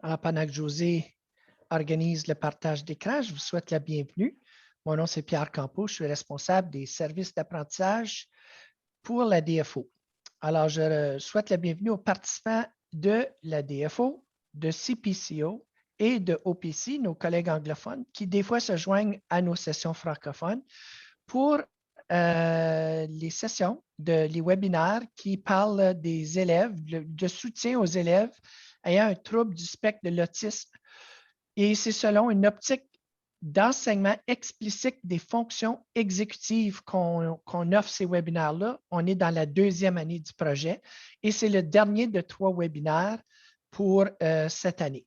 Alors, pendant que José organise le partage d'écran, je vous souhaite la bienvenue. Mon nom, c'est Pierre Campeau. Je suis responsable des services d'apprentissage pour la DFO. Alors, je souhaite la bienvenue aux participants de la DFO, de CPCO et de OPC, nos collègues anglophones, qui des fois se joignent à nos sessions francophones pour les sessions, les webinaires qui parlent des élèves, de soutien aux élèves ayant un trouble du spectre de l'autisme. Et c'est selon une optique d'enseignement explicite des fonctions exécutives qu'on offre ces webinaires-là. On est dans la 2e année du projet et c'est le dernier de 3 webinaires pour cette année.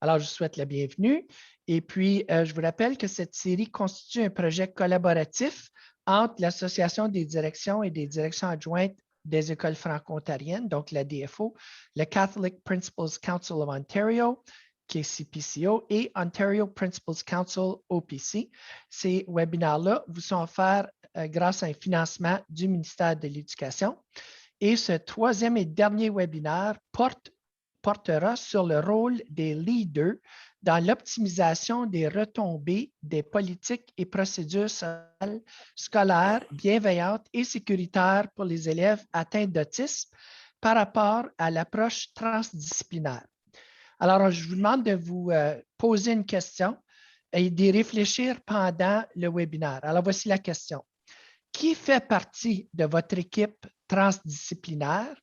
Alors, je vous souhaite la bienvenue. Et puis, je vous rappelle que cette série constitue un projet collaboratif entre l'Association des directions et des directions adjointes des écoles franco-ontariennes, donc la DFO, le Catholic Principals Council of Ontario, qui est CPCO, et Ontario Principals Council, OPC. Ces webinaires-là vous sont offerts grâce à un financement du ministère de l'Éducation. Et ce 3e et dernier webinaire portera sur le rôle des leaders dans l'optimisation des retombées des politiques et procédures scolaires bienveillantes et sécuritaires pour les élèves atteints d'autisme par rapport à l'approche transdisciplinaire. Alors, je vous demande de vous poser une question et d'y réfléchir pendant le webinaire. Alors, voici la question. Qui fait partie de votre équipe transdisciplinaire?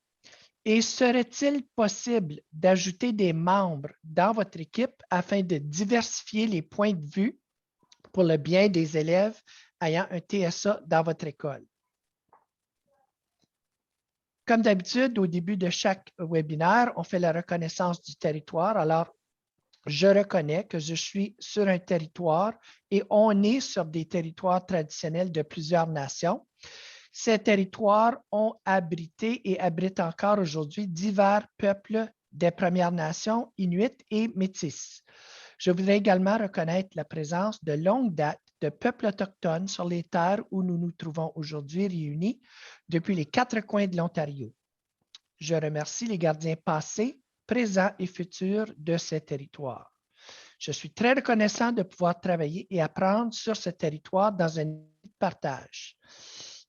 Et serait-il possible d'ajouter des membres dans votre équipe afin de diversifier les points de vue pour le bien des élèves ayant un TSA dans votre école? Comme d'habitude, au début de chaque webinaire, on fait la reconnaissance du territoire. Alors, je reconnais que je suis sur un territoire et on est sur des territoires traditionnels de plusieurs nations. Ces territoires ont abrité et abritent encore aujourd'hui divers peuples des Premières Nations, Inuits et Métis. Je voudrais également reconnaître la présence de longue date de peuples autochtones sur les terres où nous nous trouvons aujourd'hui réunis depuis les 4 coins de l'Ontario. Je remercie les gardiens passés, présents et futurs de ces territoires. Je suis très reconnaissant de pouvoir travailler et apprendre sur ce territoire dans un partage.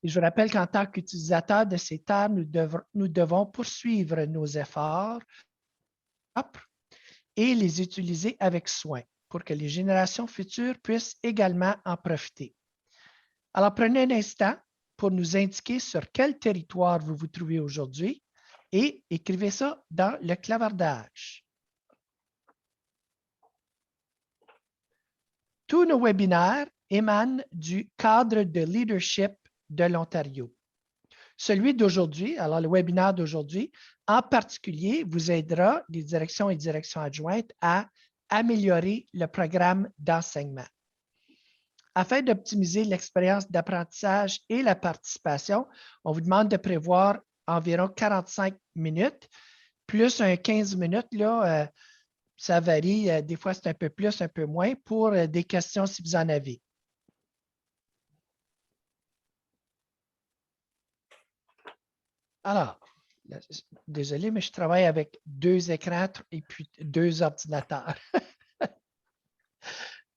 Et je vous rappelle qu'en tant qu'utilisateurs de ces terres, nous devons poursuivre nos efforts et les utiliser avec soin pour que les générations futures puissent également en profiter. Alors, prenez un instant pour nous indiquer sur quel territoire vous vous trouvez aujourd'hui et écrivez ça dans le clavardage. Tous nos webinaires émanent du cadre de leadership de l'Ontario. Celui d'aujourd'hui, alors le webinaire d'aujourd'hui, en particulier, vous aidera, les directions et directions adjointes, à améliorer le programme d'enseignement. Afin d'optimiser l'expérience d'apprentissage et la participation, on vous demande de prévoir environ 45 minutes, plus un 15 minutes, là, ça varie, des fois c'est un peu plus, un peu moins, pour des questions si vous en avez. Alors, désolé, mais je travaille avec 2 écrans et puis 2 ordinateurs.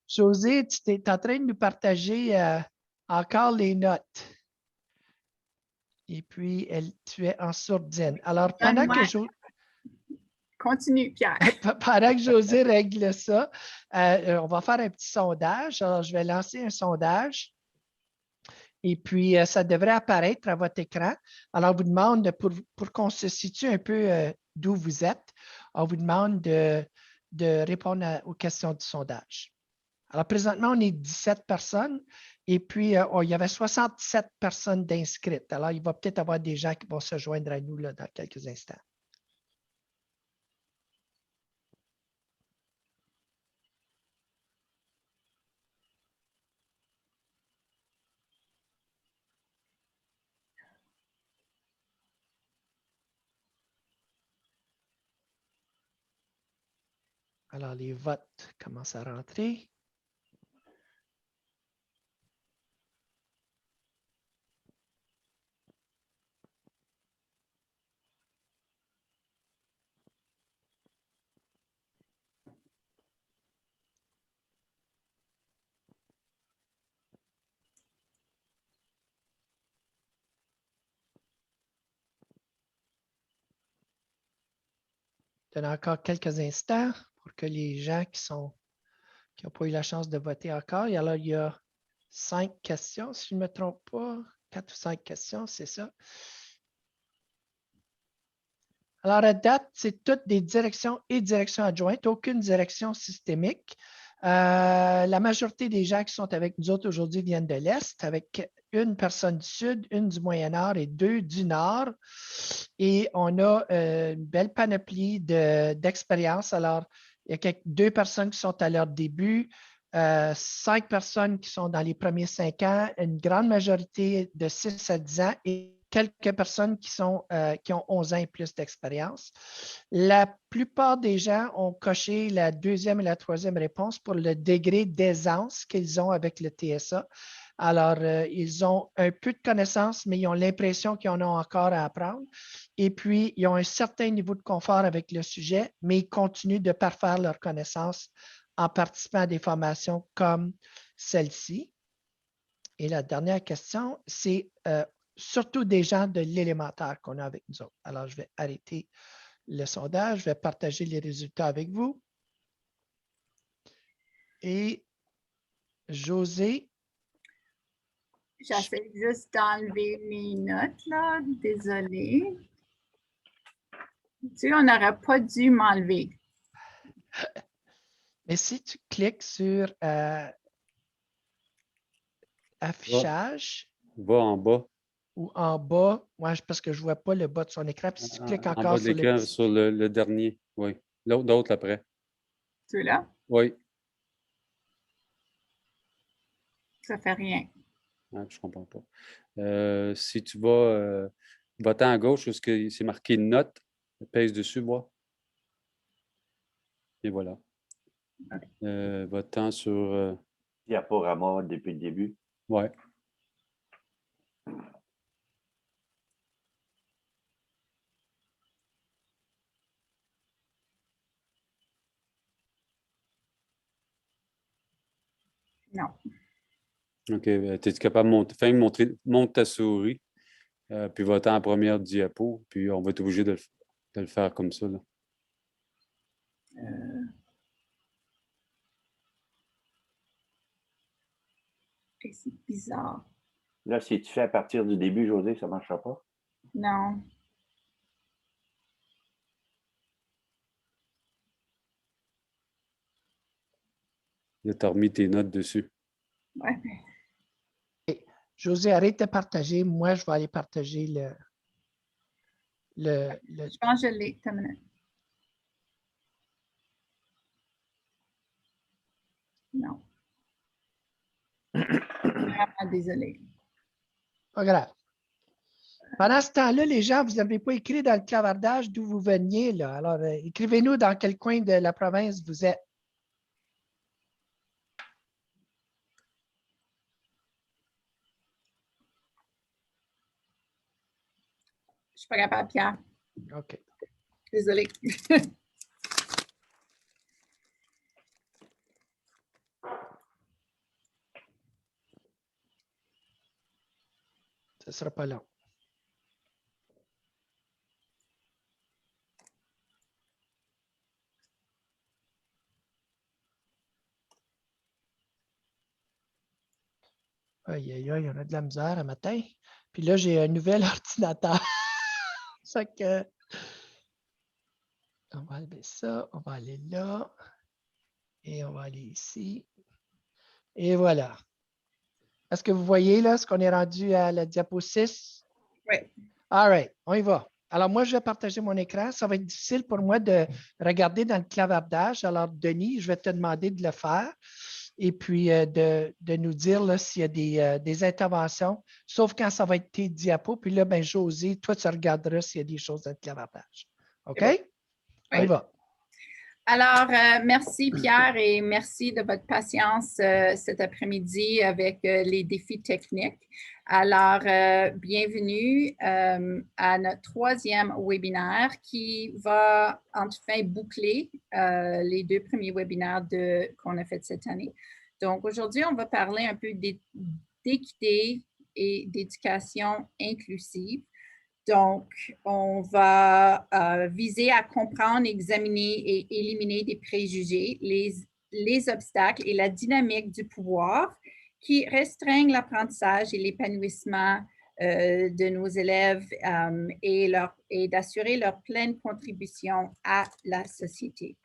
José, tu es en train de nous partager encore les notes. Et puis, tu es en sourdine. Alors, pendant que Continue, Pierre. Pendant que José règle ça, on va faire un petit sondage. Alors, je vais lancer un sondage. Et puis, ça devrait apparaître à votre écran. Alors, on vous demande, pour qu'on se situe un peu d'où vous êtes, on vous demande de répondre aux questions du sondage. Alors, présentement, on est 17 personnes et puis, il y avait 67 personnes d'inscrites. Alors, il va peut-être y avoir des gens qui vont se joindre à nous là, dans quelques instants. Alors, les votes commencent à rentrer. donner encore quelques instants pour que les gens qui n'ont pas eu la chance de voter encore. Et alors, il y a 5 questions, si je ne me trompe pas. 4 ou 5 questions, c'est ça. Alors, à date, c'est toutes des directions et directions adjointes, aucune direction systémique. La majorité des gens qui sont avec nous autres aujourd'hui viennent de l'Est, avec une personne du Sud, une du Moyen-Nord et 2 du Nord. Et on a une belle panoplie d'expériences. Alors, il y a 2 personnes qui sont à leur début, 5 personnes qui sont dans les premiers 5 ans, une grande majorité de 6 à 10 ans et quelques personnes qui ont 11 ans et plus d'expérience. La plupart des gens ont coché la deuxième et la troisième réponse pour le degré d'aisance qu'ils ont avec le TSA. Alors, ils ont un peu de connaissances, mais ils ont l'impression qu'ils en ont encore à apprendre. Et puis, ils ont un certain niveau de confort avec le sujet, mais ils continuent de parfaire leurs connaissances en participant à des formations comme celle-ci. Et la dernière question, c'est surtout des gens de l'élémentaire qu'on a avec nous autres. Alors, je vais arrêter le sondage, je vais partager les résultats avec vous. Et José. J'essaie juste d'enlever mes notes, là. Désolée. Tu on n'aurait pas dû m'enlever. Mais si tu cliques sur affichage. Va en bas. Ou en bas, ouais, parce que je ne vois pas le bas de son écran. Puis si tu cliques En encore bas de l'écran, petit... sur le dernier, oui. L'autre après. Celui-là? Oui. Ça ne fait rien. Ah, je ne comprends pas. Si tu vas votant à gauche, où c'est marqué note, pèse dessus, vois. Et voilà. Okay. Votant sur. Diaporama depuis le début. Oui. Non. OK. Es-tu capable de monte ta souris, puis votant en première diapo, puis on va être obligé de le faire comme ça. Là. C'est bizarre. Là, si tu fais à partir du début, José, ça ne marchera pas? Non. Là, tu as remis tes notes dessus. Ouais. José, arrête de partager. Moi, je vais aller partager Je pense que je l'ai. Attends une minute. Non. Vraiment désolée. Pas grave. Pendant ce temps-là, les gens, vous n'avez pas écrit dans le clavardage d'où vous veniez. Là. Alors, écrivez-nous dans quel coin de la province vous êtes. Je ne suis pas capable, Pierre. OK. Désolée. Ce ne sera pas long. Aïe, aïe, aïe, on a de la misère un matin. Puis là, j'ai un nouvel ordinateur. Ça que... On va enlever ça, on va aller là. Et on va aller ici. Et voilà. Est-ce que vous voyez là ce qu'on est rendu à la diapo 6? Oui. All right, on y va. Alors, moi, je vais partager mon écran. Ça va être difficile pour moi de regarder dans le clavardage. Alors, Denis, je vais te demander de le faire et puis de nous dire s'il y a des interventions, sauf quand ça va être tes diapos. Puis là, ben, José, toi, tu regarderas s'il y a des choses dans le clavardage. OK? Oui. On y va. Alors, merci Pierre et merci de votre patience cet après-midi avec les défis techniques. Alors, bienvenue à notre 3e webinaire qui va enfin boucler les 2 premiers webinaires qu'on a fait cette année. Donc, aujourd'hui, on va parler un peu d'équité et d'éducation inclusive. Donc, on va viser à comprendre, examiner et éliminer des préjugés, les obstacles et la dynamique du pouvoir qui restreignent l'apprentissage et l'épanouissement de nos élèves et d'assurer leur pleine contribution à la société.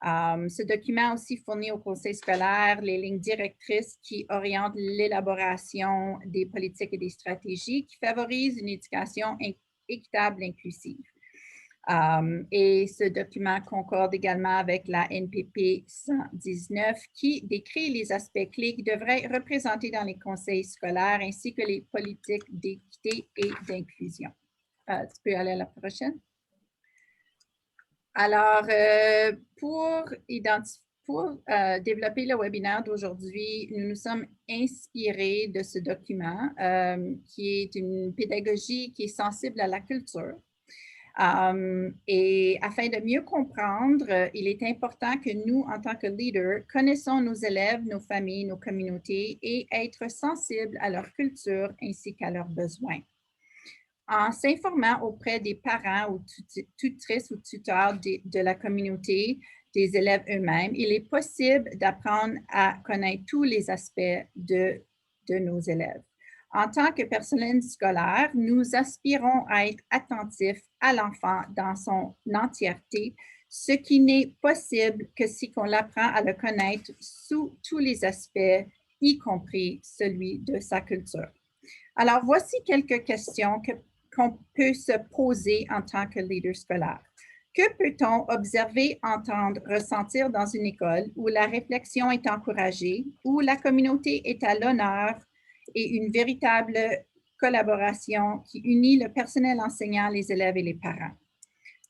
Ce document aussi fournit au conseil scolaire les lignes directrices qui orientent l'élaboration des politiques et des stratégies qui favorisent une éducation équitable et inclusive. Et ce document concorde également avec la NPP 119 qui décrit les aspects clés qui devraient être représentés dans les conseils scolaires ainsi que les politiques d'équité et d'inclusion. Tu peux aller à la prochaine. Alors, pour développer le webinaire d'aujourd'hui, nous nous sommes inspirés de ce document qui est une pédagogie qui est sensible à la culture. Et afin de mieux comprendre, il est important que nous, en tant que leaders, connaissons nos élèves, nos familles, nos communautés et être sensibles à leur culture ainsi qu'à leurs besoins. En s'informant auprès des parents ou tutrices ou tuteurs de la communauté, des élèves eux-mêmes, il est possible d'apprendre à connaître tous les aspects de nos élèves. En tant que personnel scolaire, nous aspirons à être attentifs à l'enfant dans son entièreté, ce qui n'est possible que si on l'apprend à le connaître sous tous les aspects, y compris celui de sa culture. Alors, voici quelques questions qu'on peut se poser en tant que leader scolaire. Que peut-on observer, entendre, ressentir dans une école où la réflexion est encouragée, où la communauté est à l'honneur et une véritable collaboration qui unit le personnel enseignant, les élèves et les parents?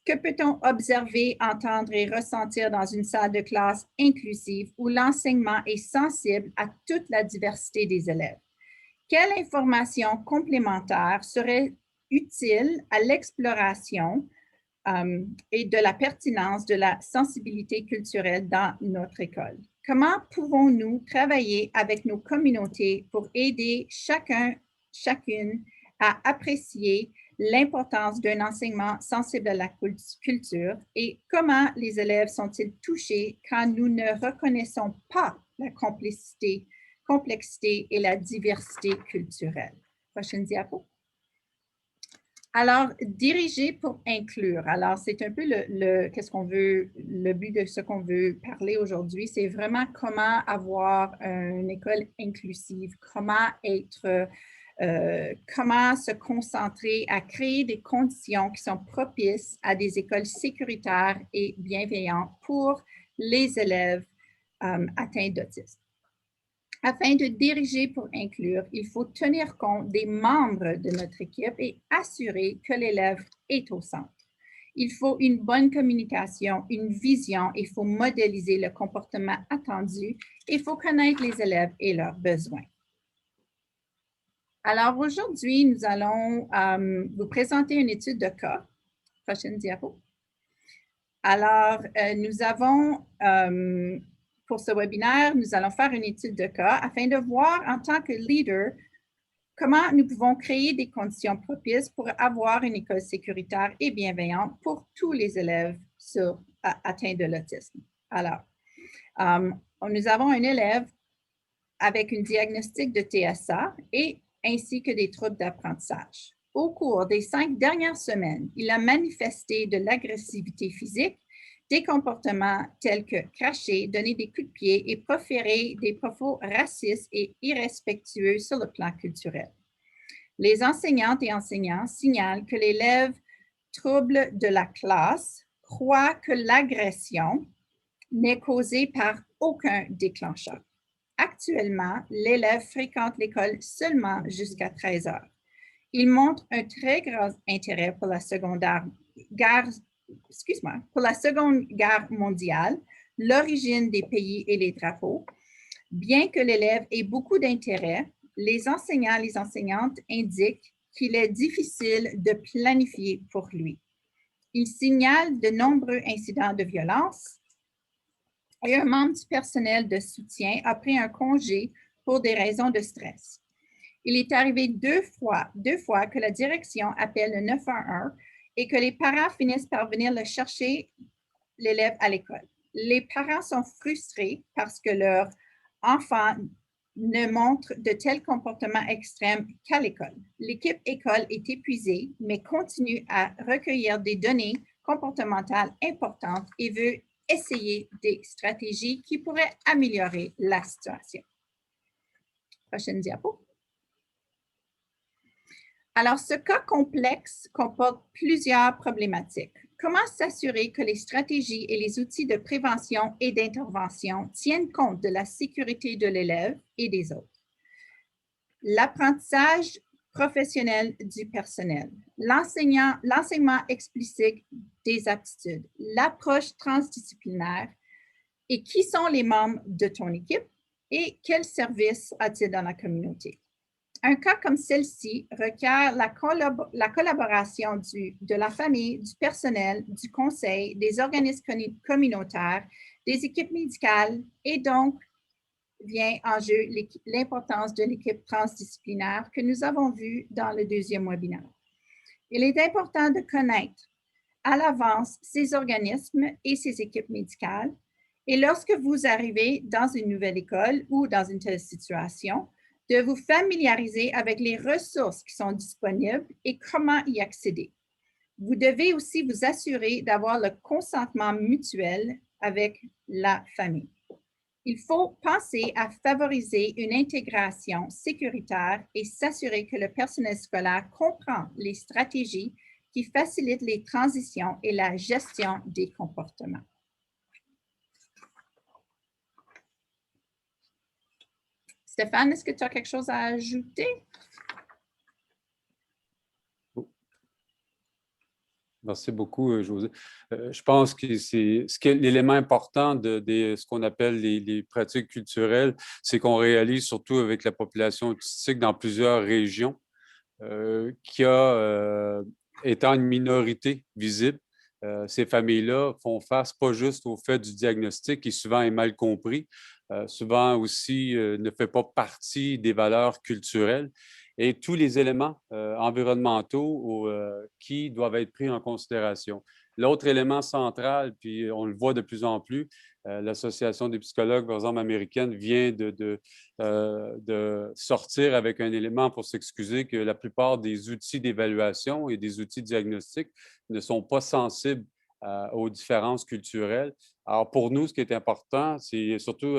Que peut-on observer, entendre et ressentir dans une salle de classe inclusive où l'enseignement est sensible à toute la diversité des élèves? Quelle information complémentaire serait utile à l'exploration et de la pertinence de la sensibilité culturelle dans notre école? Comment pouvons-nous travailler avec nos communautés pour aider chacune à apprécier l'importance d'un enseignement sensible à la culture et comment les élèves sont-ils touchés quand nous ne reconnaissons pas la complexité et la diversité culturelle? Prochaine diapo. Alors, diriger pour inclure. Alors, c'est un peu le but de ce qu'on veut parler aujourd'hui, c'est vraiment comment avoir une école inclusive, comment se concentrer à créer des conditions qui sont propices à des écoles sécuritaires et bienveillantes pour les élèves atteints d'autisme. Afin de diriger pour inclure, il faut tenir compte des membres de notre équipe et assurer que l'élève est au centre. Il faut une bonne communication, une vision, il faut modéliser le comportement attendu, il faut connaître les élèves et leurs besoins. Alors aujourd'hui, nous allons vous présenter une étude de cas. Prochaine diapo. Alors, nous avons... pour ce webinaire, nous allons faire une étude de cas afin de voir en tant que leader comment nous pouvons créer des conditions propices pour avoir une école sécuritaire et bienveillante pour tous les élèves atteints de l'autisme. Alors, nous avons un élève avec un diagnostic de TSA ainsi que des troubles d'apprentissage. Au cours des 5 dernières semaines, il a manifesté de l'agressivité physique, des comportements tels que cracher, donner des coups de pied et proférer des propos racistes et irrespectueux sur le plan culturel. Les enseignantes et enseignants signalent que l'élève trouble de la classe croit que l'agression n'est causée par aucun déclencheur. Actuellement, l'élève fréquente l'école seulement jusqu'à 13 heures. Il montre un très grand intérêt pour la Seconde Guerre mondiale, l'origine des pays et les drapeaux. Bien que l'élève ait beaucoup d'intérêt, les enseignants et les enseignantes indiquent qu'il est difficile de planifier pour lui. Il signale de nombreux incidents de violence et un membre du personnel de soutien a pris un congé pour des raisons de stress. Il est arrivé deux fois que la direction appelle le 911 et que les parents finissent par venir le chercher, l'élève, à l'école. Les parents sont frustrés parce que leur enfant ne montre de tels comportements extrêmes qu'à l'école. L'équipe école est épuisée, mais continue à recueillir des données comportementales importantes et veut essayer des stratégies qui pourraient améliorer la situation. Prochaine diapo. Alors, ce cas complexe comporte plusieurs problématiques. Comment s'assurer que les stratégies et les outils de prévention et d'intervention tiennent compte de la sécurité de l'élève et des autres? L'apprentissage professionnel du personnel, l'enseignement explicite des aptitudes, l'approche transdisciplinaire et qui sont les membres de ton équipe et quel service a-t-il dans la communauté? Un cas comme celle-ci requiert la collaboration de la famille, du personnel, du conseil, des organismes communautaires, des équipes médicales et donc vient en jeu l'importance de l'équipe transdisciplinaire que nous avons vue dans le deuxième webinaire. Il est important de connaître à l'avance ces organismes et ces équipes médicales et lorsque vous arrivez dans une nouvelle école ou dans une telle situation, de vous familiariser avec les ressources qui sont disponibles et comment y accéder. Vous devez aussi vous assurer d'avoir le consentement mutuel avec la famille. Il faut penser à favoriser une intégration sécuritaire et s'assurer que le personnel scolaire comprend les stratégies qui facilitent les transitions et la gestion des comportements. Stéphane, est-ce que tu as quelque chose à ajouter? Merci beaucoup, José. Je pense que l'élément important de ce qu'on appelle les pratiques culturelles, c'est qu'on réalise surtout avec la population autistique dans plusieurs régions, qui étant une minorité visible, ces familles-là font face pas juste au fait du diagnostic qui souvent est mal compris, souvent aussi ne fait pas partie des valeurs culturelles et tous les éléments environnementaux qui doivent être pris en considération. L'autre élément central, puis on le voit de plus en plus, l'Association des psychologues, par exemple, américaine, vient de sortir avec un élément pour s'excuser que la plupart des outils d'évaluation et des outils diagnostiques ne sont pas sensibles aux différences culturelles. Alors, pour nous, ce qui est important, c'est surtout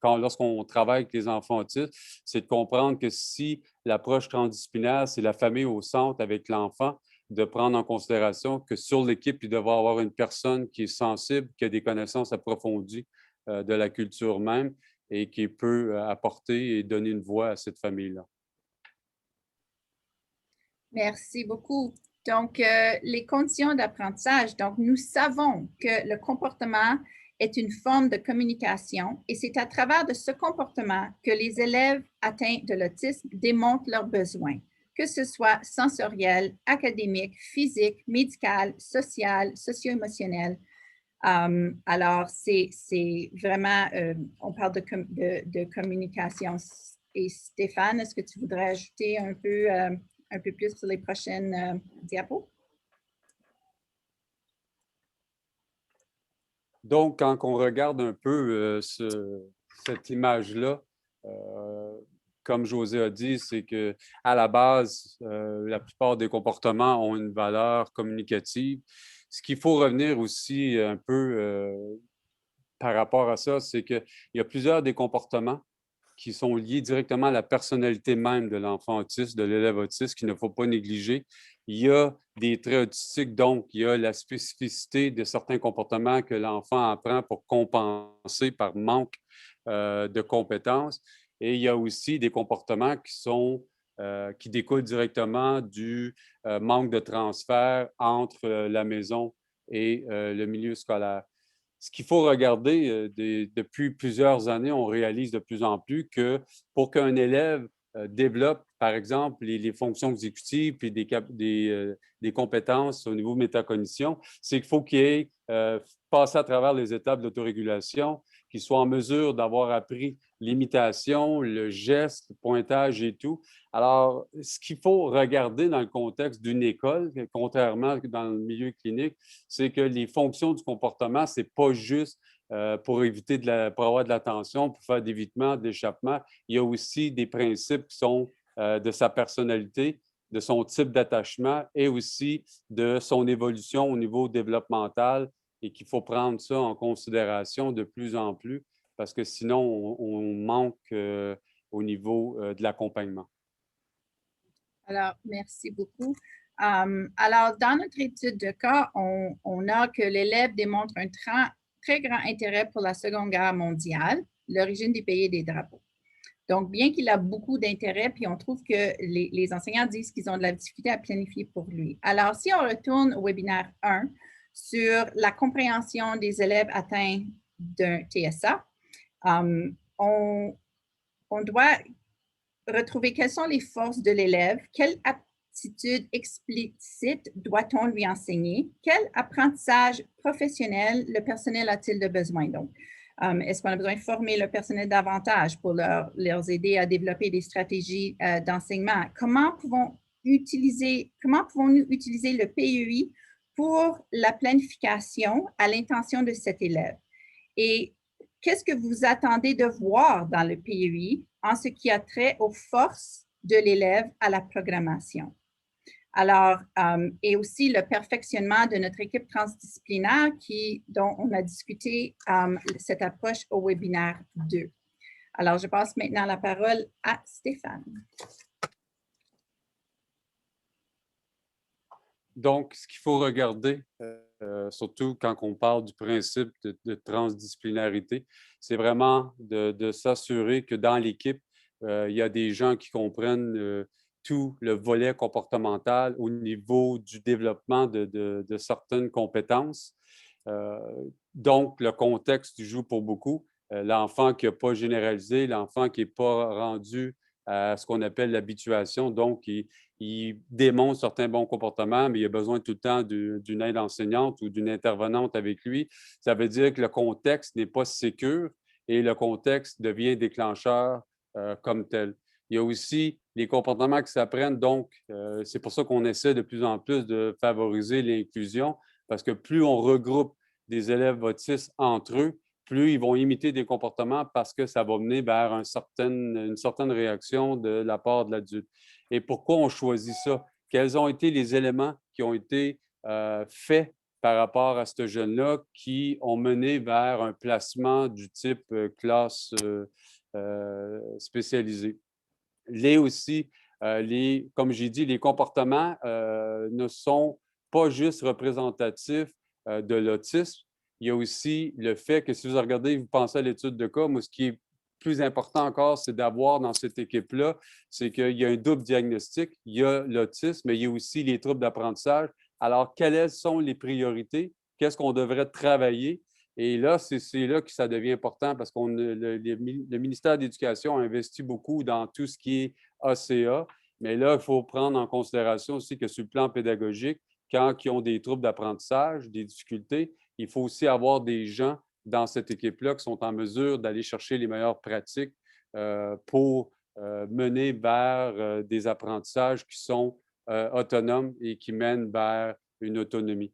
lorsqu'on travaille avec les enfants autistes, c'est de comprendre que si l'approche transdisciplinaire, c'est la famille au centre avec l'enfant, de prendre en considération que sur l'équipe, il devra y avoir une personne qui est sensible, qui a des connaissances approfondies de la culture même et qui peut apporter et donner une voix à cette famille-là. Merci beaucoup. Donc, les conditions d'apprentissage. Donc, nous savons que le comportement est une forme de communication et c'est à travers de ce comportement que les élèves atteints de l'autisme démontrent leurs besoins, que ce soit sensoriel, académique, physique, médical, social, socio-émotionnel. Alors, c'est vraiment, on parle de communication. Et Stéphane, est-ce que tu voudrais ajouter un peu plus sur les prochaines diapos? Donc, quand on regarde un peu cette image-là, comme José a dit, c'est qu'à la base, la plupart des comportements ont une valeur communicative. Ce qu'il faut revenir aussi un peu par rapport à ça, c'est qu'il y a plusieurs des comportements qui sont liés directement à la personnalité même de l'enfant autiste, de l'élève autiste, qu'il ne faut pas négliger. Il y a des traits autistiques, donc il y a la spécificité de certains comportements que l'enfant apprend pour compenser par manque de compétences. Et il y a aussi des comportements qui découlent directement du manque de transfert entre la maison et le milieu scolaire. Ce qu'il faut regarder depuis plusieurs années, on réalise de plus en plus que pour qu'un élève développe, par exemple, les fonctions exécutives et des compétences au niveau métacognition, c'est qu'il faut qu'il ait passé à travers les étapes d'autorégulation, qu'ils soient en mesure d'avoir appris l'imitation, le geste, le pointage et tout. Alors, ce qu'il faut regarder dans le contexte d'une école, contrairement dans le milieu clinique, c'est que les fonctions du comportement, ce n'est pas juste pour éviter pour avoir de l'attention, pour faire d'évitement, d'échappement. Il y a aussi des principes qui sont de sa personnalité, de son type d'attachement et aussi de son évolution au niveau développemental et qu'il faut prendre ça en considération de plus en plus parce que sinon, on manque au niveau de l'accompagnement. Alors, merci beaucoup. Alors, dans notre étude de cas, on a que l'élève démontre un très grand intérêt pour la Seconde Guerre mondiale, l'origine des pays et des drapeaux. Donc, bien qu'il a beaucoup d'intérêt, puis on trouve que les enseignants disent qu'ils ont de la difficulté à planifier pour lui. Alors, si on retourne au webinaire 1 sur la compréhension des élèves atteints d'un TSA, on doit retrouver quelles sont les forces de l'élève, quelle aptitude explicite doit-on lui enseigner, quel apprentissage professionnel le personnel a-t-il de besoin. Donc, est-ce qu'on a besoin de former le personnel davantage pour leur aider à développer des stratégies d'enseignement? Comment pouvons-nous utiliser le PEI pour la planification à l'intention de cet élève? Et qu'est-ce que vous attendez de voir dans le PEI en ce qui a trait aux forces de l'élève à la programmation? Alors, et aussi le perfectionnement de notre équipe transdisciplinaire dont on a discuté cette approche au webinaire 2. Alors, je passe maintenant la parole à Stéphane. Donc, ce qu'il faut regarder, surtout quand on parle du principe de transdisciplinarité, c'est vraiment de s'assurer que dans l'équipe, il y a des gens qui comprennent tout le volet comportemental au niveau du développement de certaines compétences. Donc, le contexte joue pour beaucoup. L'enfant qui n'a pas généralisé, l'enfant qui n'est pas rendu à ce qu'on appelle l'habituation, donc il démontre certains bons comportements, mais il a besoin tout le temps d'une aide enseignante ou d'une intervenante avec lui. Ça veut dire que le contexte n'est pas sécure et le contexte devient déclencheur comme tel. Il y a aussi les comportements qui s'apprennent, donc c'est pour ça qu'on essaie de plus en plus de favoriser l'inclusion, parce que plus on regroupe des élèves autistes entre eux, plus ils vont imiter des comportements parce que ça va mener vers une certaine réaction de la part de l'adulte. Et pourquoi on choisit ça? Quels ont été les éléments qui ont été faits par rapport à ce jeune-là qui ont mené vers un placement du type classe spécialisée? Comme j'ai dit, les comportements ne sont pas juste représentatifs de l'autisme. Il y a aussi le fait que si vous regardez, vous pensez à l'étude de cas, moi, ce qui est plus important encore, c'est d'avoir dans cette équipe-là, c'est qu'il y a un double diagnostic. Il y a l'autisme, mais il y a aussi les troubles d'apprentissage. Alors, quelles sont les priorités? Qu'est-ce qu'on devrait travailler? Et là, c'est là que ça devient important parce que le ministère de l'Éducation a investi beaucoup dans tout ce qui est ACA. Mais là, il faut prendre en considération aussi que sur le plan pédagogique, quand ils ont des troubles d'apprentissage, des difficultés, il faut aussi avoir des gens dans cette équipe-là qui sont en mesure d'aller chercher les meilleures pratiques pour mener vers des apprentissages qui sont autonomes et qui mènent vers une autonomie.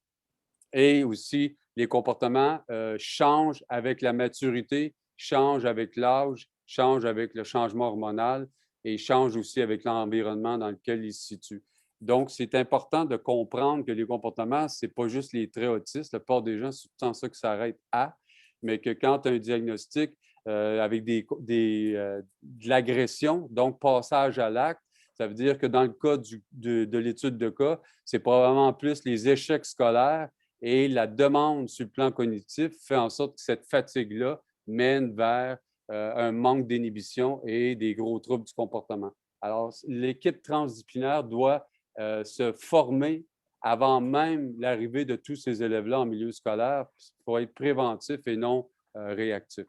Et aussi, les comportements changent avec la maturité, changent avec l'âge, changent avec le changement hormonal et changent aussi avec l'environnement dans lequel ils se situent. Donc, c'est important de comprendre que les comportements, ce n'est pas juste les traits autistes. La plupart des gens, c'est tout ça qui s'arrête à, mais que quand tu as un diagnostic avec de l'agression, donc passage à l'acte, ça veut dire que dans le cas de l'étude de cas, c'est probablement plus les échecs scolaires et la demande sur le plan cognitif fait en sorte que cette fatigue-là mène vers un manque d'inhibition et des gros troubles du comportement. Alors, l'équipe transdisciplinaire doit se former avant même l'arrivée de tous ces élèves-là en milieu scolaire pour être préventif et non réactif.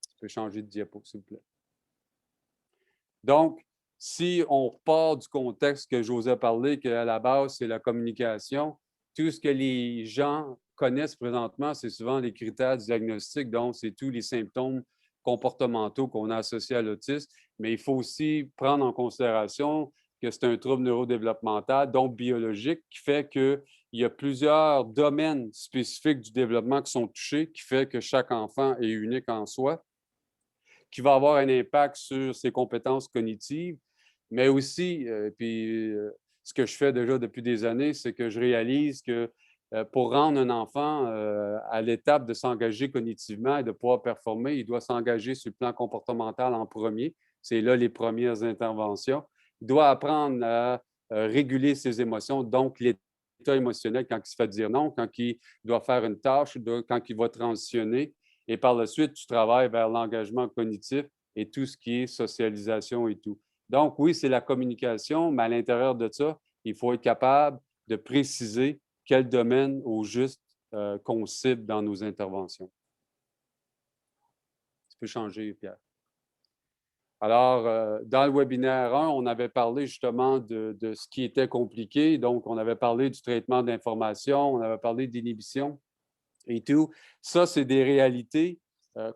Je peux changer de diapo, s'il vous plaît. Donc, si on repart du contexte que j'osais parler, qu'à la base, c'est la communication, tout ce que les gens connaissent présentement, c'est souvent les critères diagnostiques, donc c'est tous les symptômes comportementaux qu'on a associés à l'autisme, mais il faut aussi prendre en considération que c'est un trouble neurodéveloppemental, donc biologique, qui fait qu'il y a plusieurs domaines spécifiques du développement qui sont touchés, qui fait que chaque enfant est unique en soi, qui va avoir un impact sur ses compétences cognitives, mais aussi, ce que je fais déjà depuis des années, c'est que je réalise que pour rendre un enfant à l'étape de s'engager cognitivement et de pouvoir performer, il doit s'engager sur le plan comportemental en premier. C'est là les premières interventions. Il doit apprendre à réguler ses émotions, donc l'état émotionnel quand il se fait dire non, quand il doit faire une tâche, quand il va transitionner. Et par la suite, tu travailles vers l'engagement cognitif et tout ce qui est socialisation et tout. Donc, oui, c'est la communication, mais à l'intérieur de ça, il faut être capable de préciser quel domaine au juste qu'on cible dans nos interventions. Tu peux changer, Pierre. Alors, dans le webinaire 1, on avait parlé justement de ce qui était compliqué. Donc, on avait parlé du traitement d'information, on avait parlé d'inhibition et tout. Ça, c'est des réalités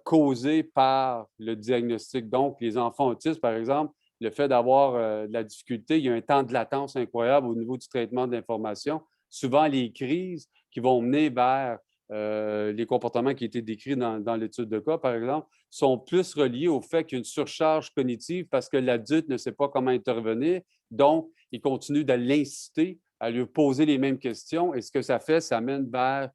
causées par le diagnostic. Donc, les enfants autistes, par exemple, le fait d'avoir de la difficulté, il y a un temps de latence incroyable au niveau du traitement d'information. Souvent, les crises qui vont mener vers les comportements qui étaient décrits dans l'étude de cas, par exemple, sont plus reliés au fait qu'il y a une surcharge cognitive parce que l'adulte ne sait pas comment intervenir. Donc, il continue de l'inciter à lui poser les mêmes questions. Et ce que ça fait, ça mène vers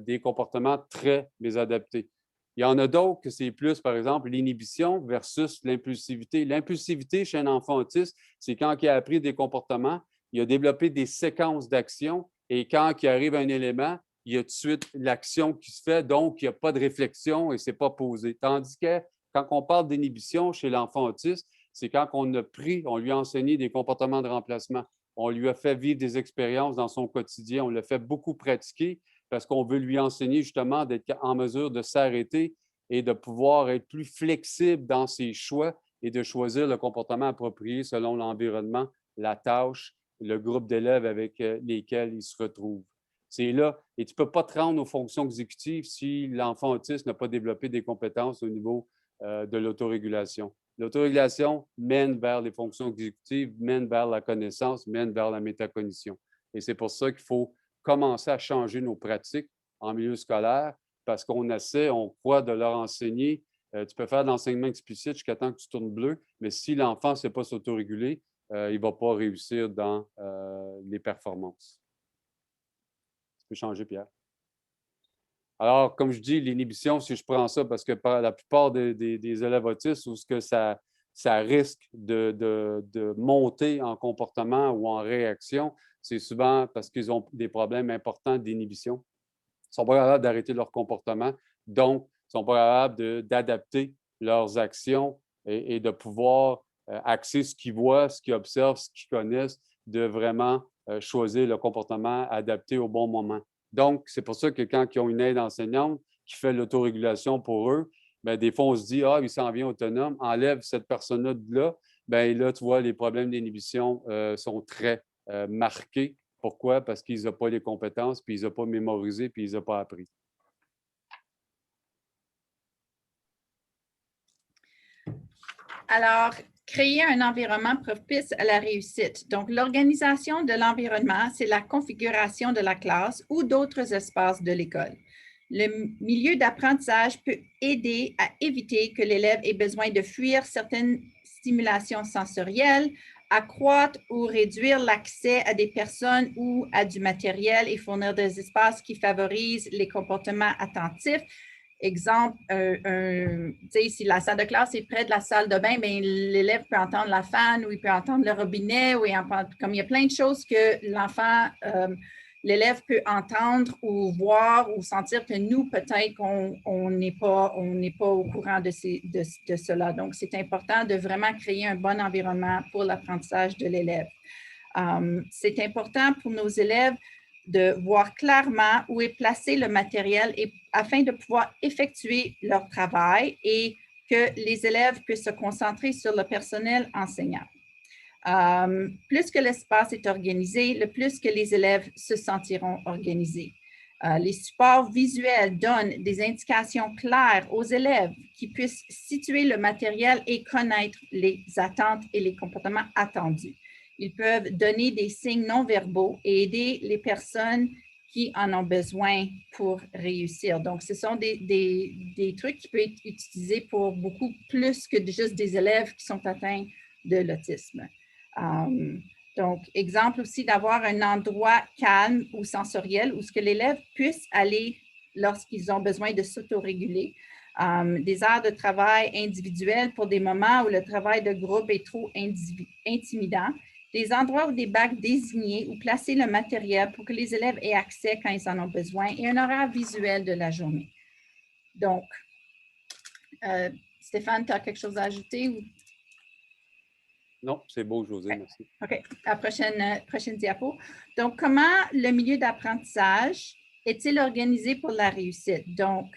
des comportements très mésadaptés. Il y en a d'autres que c'est plus, par exemple, l'inhibition versus l'impulsivité. L'impulsivité chez un enfant autiste, c'est quand il a appris des comportements, il a développé des séquences d'actions et quand il arrive un élément, il y a tout de suite l'action qui se fait, donc il n'y a pas de réflexion et ce n'est pas posé. Tandis que quand on parle d'inhibition chez l'enfant autiste, c'est quand on a pris, on lui a enseigné des comportements de remplacement. On lui a fait vivre des expériences dans son quotidien, on l'a fait beaucoup pratiquer parce qu'on veut lui enseigner justement d'être en mesure de s'arrêter et de pouvoir être plus flexible dans ses choix et de choisir le comportement approprié selon l'environnement, la tâche, le groupe d'élèves avec lesquels il se retrouve. C'est là. Et tu ne peux pas te rendre aux fonctions exécutives si l'enfant autiste n'a pas développé des compétences au niveau de l'autorégulation. L'autorégulation mène vers les fonctions exécutives, mène vers la connaissance, mène vers la métacognition. Et c'est pour ça qu'il faut commencer à changer nos pratiques en milieu scolaire parce qu'on essaie, on croit de leur enseigner. Tu peux faire de l'enseignement explicite jusqu'à temps que tu tournes bleu, mais si l'enfant ne sait pas s'autoréguler, il ne va pas réussir dans les performances. Tu peux changer, Pierre. Alors, comme je dis, l'inhibition, si je prends ça, parce que la plupart des élèves autistes, où ce que ça risque de monter en comportement ou en réaction, c'est souvent parce qu'ils ont des problèmes importants d'inhibition. Ils ne sont pas capables d'arrêter leur comportement, donc ils ne sont pas capables d'adapter leurs actions et de pouvoir axer ce qu'ils voient, ce qu'ils observent, ce qu'ils connaissent, de vraiment choisir le comportement adapté au bon moment. Donc, c'est pour ça que quand ils ont une aide enseignante qui fait l'autorégulation pour eux, bien, des fois, on se dit, ah, il s'en vient autonome, enlève cette personne-là de là. Bien, là, tu vois, les problèmes d'inhibition sont très marqués. Pourquoi? Parce qu'ils n'ont pas les compétences, puis ils n'ont pas mémorisé, puis ils n'ont pas appris. Alors, créer un environnement propice à la réussite. Donc, l'organisation de l'environnement, c'est la configuration de la classe ou d'autres espaces de l'école. Le milieu d'apprentissage peut aider à éviter que l'élève ait besoin de fuir certaines stimulations sensorielles, accroître ou réduire l'accès à des personnes ou à du matériel et fournir des espaces qui favorisent les comportements attentifs. Exemple, si la salle de classe est près de la salle de bain, l'élève peut entendre la fan ou il peut entendre le robinet, ou comme il y a plein de choses que l'élève peut entendre ou voir ou sentir que nous, peut-être qu'on n'est pas au courant de cela. Donc, c'est important de vraiment créer un bon environnement pour l'apprentissage de l'élève. C'est important pour nos élèves de voir clairement où est placé le matériel afin de pouvoir effectuer leur travail et que les élèves puissent se concentrer sur le personnel enseignant. Plus que l'espace est organisé, le plus que les élèves se sentiront organisés. Les supports visuels donnent des indications claires aux élèves qui puissent situer le matériel et connaître les attentes et les comportements attendus. Ils peuvent donner des signes non verbaux et aider les personnes qui en ont besoin pour réussir. Donc, ce sont des trucs qui peuvent être utilisés pour beaucoup plus que juste des élèves qui sont atteints de l'autisme. Donc, exemple aussi d'avoir un endroit calme ou sensoriel où ce que l'élève puisse aller lorsqu'ils ont besoin de s'autoréguler. Des heures de travail individuelles pour des moments où le travail de groupe est trop intimidant. Des endroits ou des bacs désignés où placer le matériel pour que les élèves aient accès quand ils en ont besoin et un horaire visuel de la journée. Donc, Stéphane, tu as quelque chose à ajouter? Ou... Non, c'est beau, José, merci. OK, la prochaine diapo. Donc, comment le milieu d'apprentissage est-il organisé pour la réussite? Donc,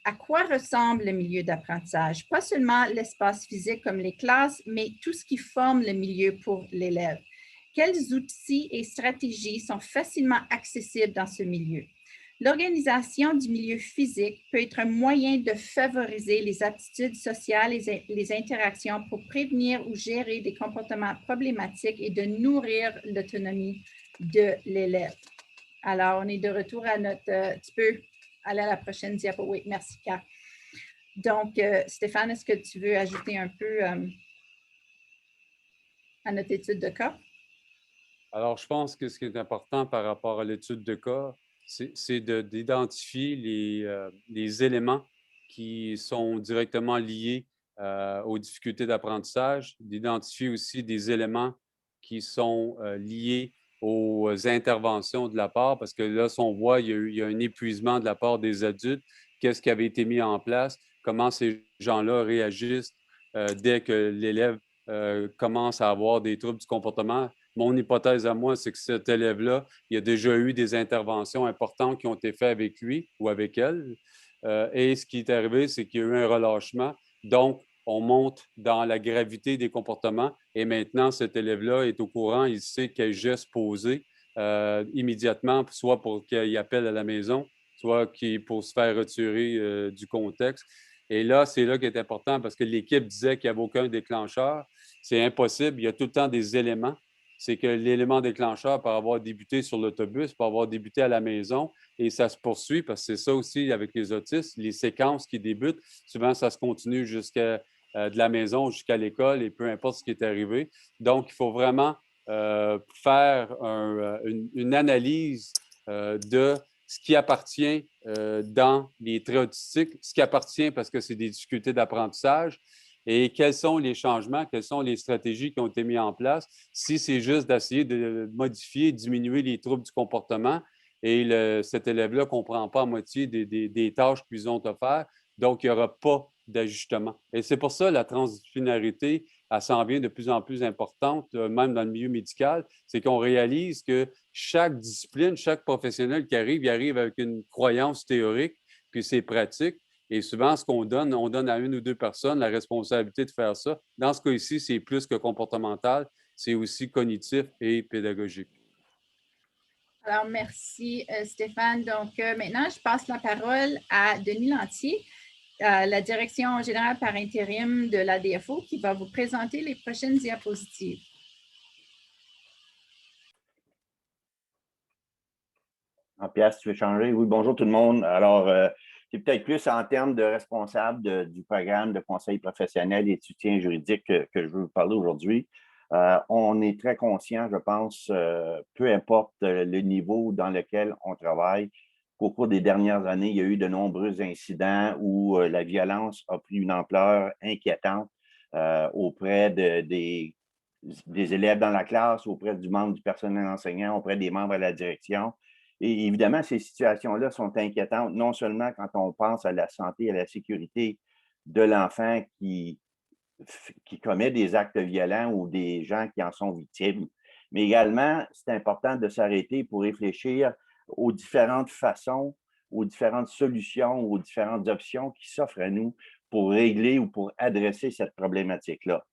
à quoi ressemble le milieu d'apprentissage? Pas seulement l'espace physique comme les classes, mais tout ce qui forme le milieu pour l'élève. Quels outils et stratégies sont facilement accessibles dans ce milieu? L'organisation du milieu physique peut être un moyen de favoriser les aptitudes sociales et les interactions pour prévenir ou gérer des comportements problématiques et de nourrir l'autonomie de l'élève. Alors, on est de retour à notre... tu peux aller à la prochaine diapo. Oui, merci, Kat. Donc, Stéphane, est-ce que tu veux ajouter un peu à notre étude de cas? Alors, je pense que ce qui est important par rapport à l'étude de cas, c'est d'identifier les éléments qui sont directement liés aux difficultés d'apprentissage, d'identifier aussi des éléments qui sont liés aux interventions de la part, parce que là, si on voit, il y a un épuisement de la part des adultes, qu'est-ce qui avait été mis en place, comment ces gens-là réagissent dès que l'élève commence à avoir des troubles du comportement. Mon hypothèse à moi, c'est que cet élève-là, il y a déjà eu des interventions importantes qui ont été faites avec lui ou avec elle. Et ce qui est arrivé, c'est qu'il y a eu un relâchement. Donc, on monte dans la gravité des comportements et maintenant, cet élève-là est au courant, il sait quel geste poser immédiatement, soit pour qu'il appelle à la maison, soit pour se faire retirer du contexte. Et là, c'est là qui est important parce que l'équipe disait qu'il n'y avait aucun déclencheur. C'est impossible, il y a tout le temps des éléments. C'est que l'élément déclencheur peut avoir débuté sur l'autobus, peut avoir débuté à la maison et ça se poursuit parce que c'est ça aussi avec les autistes, les séquences qui débutent, souvent ça se continue jusqu'à de la maison jusqu'à l'école et peu importe ce qui est arrivé. Donc, il faut vraiment faire une analyse de ce qui appartient dans les traits autistiques, ce qui appartient parce que c'est des difficultés d'apprentissage et quels sont les changements, quelles sont les stratégies qui ont été mises en place. Si c'est juste d'essayer de modifier, diminuer les troubles du comportement et cet élève-là ne comprend pas à moitié des tâches qu'ils ont à faire, donc il n'y aura pas d'ajustement. Et c'est pour ça la transdisciplinarité, elle s'en vient de plus en plus importante, même dans le milieu médical, c'est qu'on réalise que chaque discipline, chaque professionnel qui arrive, il arrive avec une croyance théorique, puis c'est pratique. Et souvent, ce qu'on donne, on donne à une ou deux personnes la responsabilité de faire ça. Dans ce cas ici, c'est plus que comportemental, c'est aussi cognitif et pédagogique. Alors, merci Stéphane. Donc, maintenant, je passe la parole à Denis Lantier, la direction générale par intérim de l'ADFO, qui va vous présenter les prochaines diapositives. Pierre, si tu veux changer. Oui, bonjour tout le monde. Alors, c'est peut-être plus en termes de responsable du programme de conseil professionnel et de soutien juridique que je veux vous parler aujourd'hui. On est très conscient, je pense, peu importe le niveau dans lequel on travaille, qu'au cours des dernières années, il y a eu de nombreux incidents où la violence a pris une ampleur inquiétante auprès des élèves dans la classe, auprès du membre du personnel enseignant, auprès des membres de la direction. Et évidemment, ces situations-là sont inquiétantes, non seulement quand on pense à la santé et à la sécurité de l'enfant qui commet des actes violents ou des gens qui en sont victimes, mais également, c'est important de s'arrêter pour réfléchir aux différentes façons, aux différentes solutions, aux différentes options qui s'offrent à nous pour régler ou pour adresser cette problématique-là.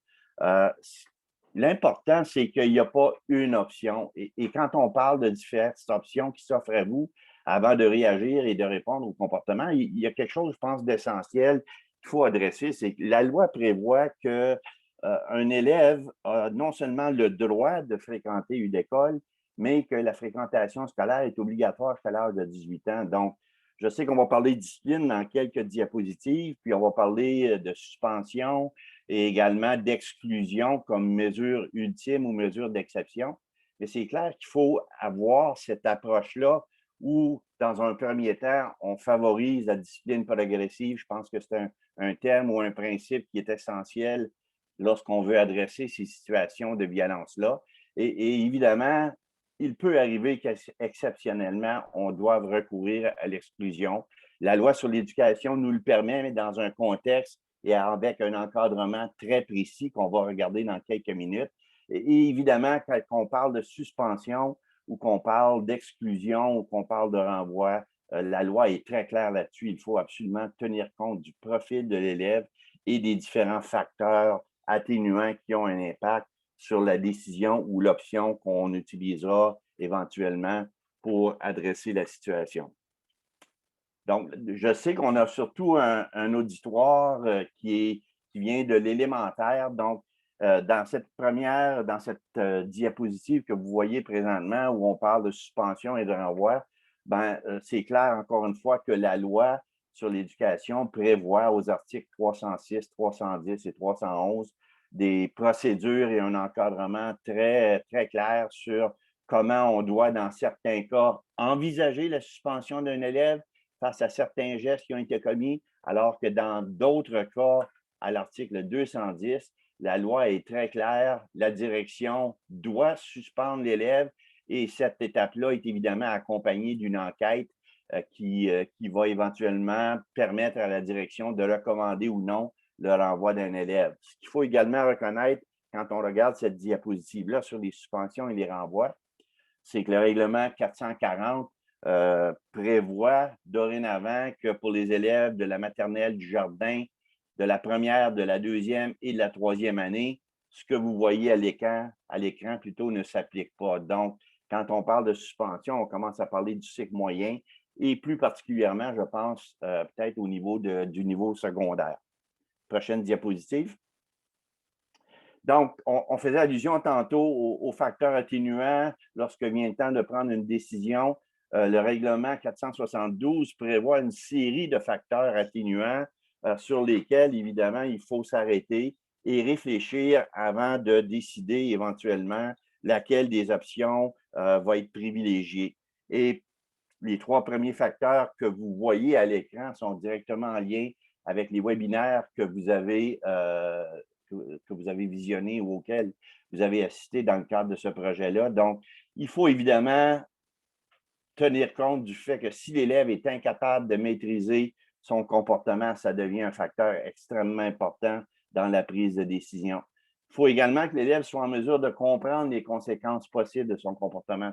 L'important, c'est qu'il n'y a pas une option. Et quand on parle de différentes options qui s'offrent à vous avant de réagir et de répondre au comportement, il y a quelque chose, je pense, d'essentiel qu'il faut adresser. C'est que la loi prévoit qu'un élève a non seulement le droit de fréquenter une école, mais que la fréquentation scolaire est obligatoire jusqu'à l'âge de 18 ans. Donc, je sais qu'on va parler de discipline dans quelques diapositives, puis on va parler de suspension et également d'exclusion comme mesure ultime ou mesure d'exception. Mais c'est clair qu'il faut avoir cette approche-là où, dans un premier temps, on favorise la discipline progressive. Je pense que c'est un terme ou un principe qui est essentiel lorsqu'on veut adresser ces situations de violence-là. Et évidemment, il peut arriver qu'exceptionnellement, on doive recourir à l'exclusion. La loi sur l'éducation nous le permet, mais dans un contexte et avec un encadrement très précis qu'on va regarder dans quelques minutes. Et évidemment, quand on parle de suspension ou qu'on parle d'exclusion ou qu'on parle de renvoi, la loi est très claire là-dessus. Il faut absolument tenir compte du profil de l'élève et des différents facteurs atténuants qui ont un impact sur la décision ou l'option qu'on utilisera éventuellement pour adresser la situation. Donc, je sais qu'on a surtout un auditoire qui vient de l'élémentaire. Donc, dans cette diapositive que vous voyez présentement où on parle de suspension et de renvoi, c'est clair, encore une fois, que la loi sur l'éducation prévoit aux articles 306, 310 et 311 des procédures et un encadrement très, très clair sur comment on doit, dans certains cas, envisager la suspension d'un élève face à certains gestes qui ont été commis, alors que dans d'autres cas, à l'article 210, la loi est très claire, la direction doit suspendre l'élève et cette étape-là est évidemment accompagnée d'une enquête qui va éventuellement permettre à la direction de recommander ou non le renvoi d'un élève. Ce qu'il faut également reconnaître quand on regarde cette diapositive-là sur les suspensions et les renvois, c'est que le règlement 440 prévoit dorénavant que pour les élèves de la maternelle, du jardin, de la première, de la deuxième et de la troisième année, ce que vous voyez à l'écran plutôt ne s'applique pas. Donc, quand on parle de suspension, on commence à parler du cycle moyen et plus particulièrement, je pense, peut-être au niveau du niveau secondaire. Prochaine diapositive. Donc, on faisait allusion tantôt aux facteurs atténuants lorsque vient le temps de prendre une décision. Le règlement 472 prévoit une série de facteurs atténuants sur lesquels, évidemment, il faut s'arrêter et réfléchir avant de décider éventuellement laquelle des options va être privilégiée. Et les trois premiers facteurs que vous voyez à l'écran sont directement en lien avec les webinaires que vous avez visionnés ou auxquels vous avez assisté dans le cadre de ce projet-là. Donc, il faut évidemment tenir compte du fait que si l'élève est incapable de maîtriser son comportement, ça devient un facteur extrêmement important dans la prise de décision. Il faut également que l'élève soit en mesure de comprendre les conséquences possibles de son comportement.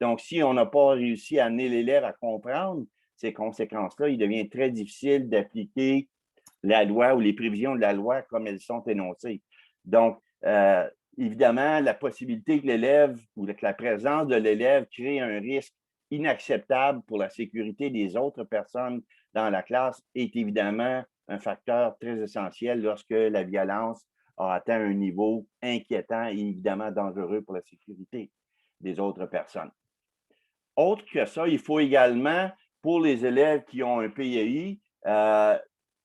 Donc, si on n'a pas réussi à amener l'élève à comprendre ces conséquences-là, il devient très difficile d'appliquer la loi ou les prévisions de la loi comme elles sont énoncées. Donc, évidemment, la possibilité que l'élève ou que la présence de l'élève crée un risque inacceptable pour la sécurité des autres personnes dans la classe est évidemment un facteur très essentiel lorsque la violence a atteint un niveau inquiétant et évidemment dangereux pour la sécurité des autres personnes. Autre que ça, il faut également, pour les élèves qui ont un PEI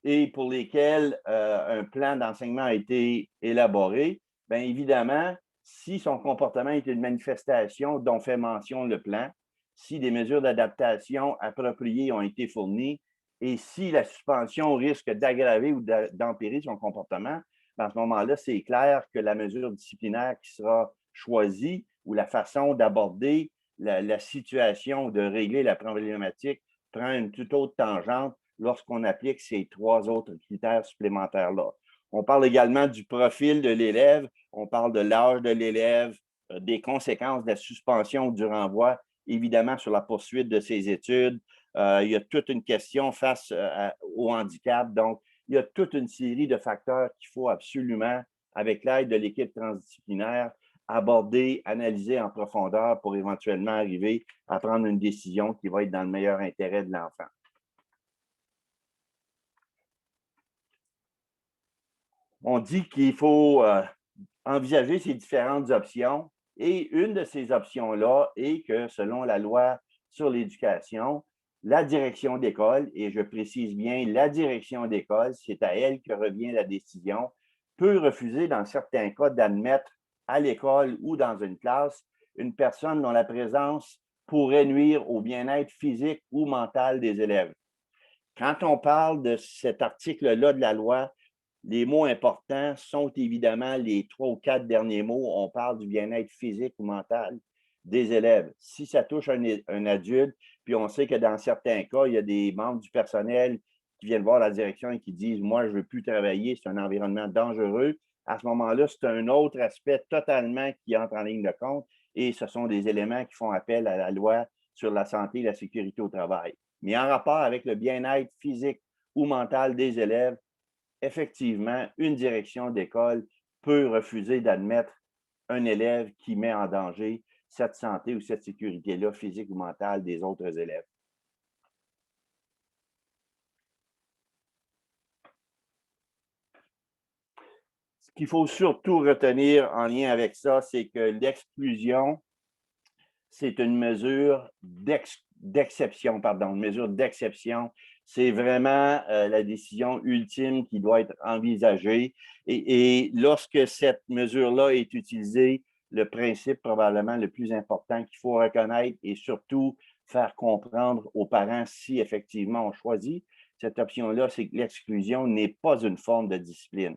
et pour lesquels un plan d'enseignement a été élaboré, bien évidemment, si son comportement est une manifestation dont fait mention le plan, si des mesures d'adaptation appropriées ont été fournies et si la suspension risque d'aggraver ou d'empirer son comportement, à ce moment-là, c'est clair que la mesure disciplinaire qui sera choisie ou la façon d'aborder la situation, de régler la problématique prend une toute autre tangente lorsqu'on applique ces trois autres critères supplémentaires-là. On parle également du profil de l'élève, on parle de l'âge de l'élève, des conséquences de la suspension ou du renvoi, évidemment sur la poursuite de ses études. Il y a toute une question face au handicap. Donc, il y a toute une série de facteurs qu'il faut absolument avec l'aide de l'équipe transdisciplinaire, aborder, analyser en profondeur pour éventuellement arriver à prendre une décision qui va être dans le meilleur intérêt de l'enfant. On dit qu'il faut envisager ces différentes options et une de ces options-là est que, selon la loi sur l'éducation, la direction d'école, et je précise bien la direction d'école, c'est à elle que revient la décision, peut refuser dans certains cas d'admettre à l'école ou dans une classe une personne dont la présence pourrait nuire au bien-être physique ou mental des élèves. Quand on parle de cet article-là de la loi, les mots importants sont évidemment les 3 ou 4 derniers mots. On parle du bien-être physique ou mental des élèves. Si ça touche un adulte, puis on sait que dans certains cas, il y a des membres du personnel qui viennent voir la direction et qui disent « Moi, je ne veux plus travailler, c'est un environnement dangereux », à ce moment-là, c'est un autre aspect totalement qui entre en ligne de compte et ce sont des éléments qui font appel à la loi sur la santé et la sécurité au travail. Mais en rapport avec le bien-être physique ou mental des élèves, effectivement, une direction d'école peut refuser d'admettre un élève qui met en danger cette santé ou cette sécurité-là, physique ou mentale, des autres élèves. Ce qu'il faut surtout retenir en lien avec ça, c'est que l'exclusion, c'est une mesure d'exception, pardon, une mesure d'exception. C'est vraiment la décision ultime qui doit être envisagée. Et lorsque cette mesure-là est utilisée, le principe probablement le plus important qu'il faut reconnaître et surtout faire comprendre aux parents si effectivement on choisit cette option-là, c'est que l'exclusion n'est pas une forme de discipline.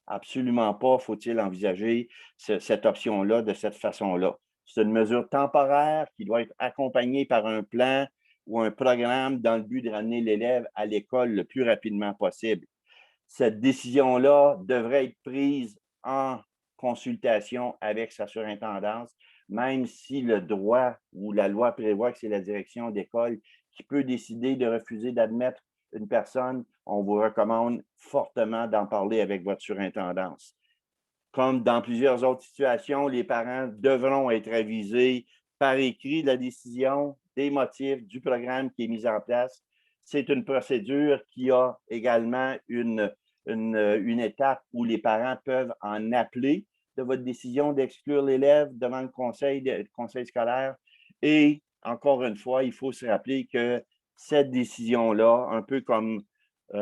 Absolument pas, faut-il envisager cette option-là de cette façon-là. C'est une mesure temporaire qui doit être accompagnée par un plan ou un programme dans le but de ramener l'élève à l'école le plus rapidement possible. Cette décision-là devrait être prise en consultation avec sa surintendance, même si le droit ou la loi prévoit que c'est la direction d'école qui peut décider de refuser d'admettre une personne, on vous recommande fortement d'en parler avec votre surintendance. Comme dans plusieurs autres situations, les parents devront être avisés par écrit de la décision, des motifs, du programme qui est mis en place. C'est une procédure qui a également une étape où les parents peuvent en appeler de votre décision d'exclure l'élève devant le conseil scolaire. Et encore une fois, il faut se rappeler que cette décision-là, un peu comme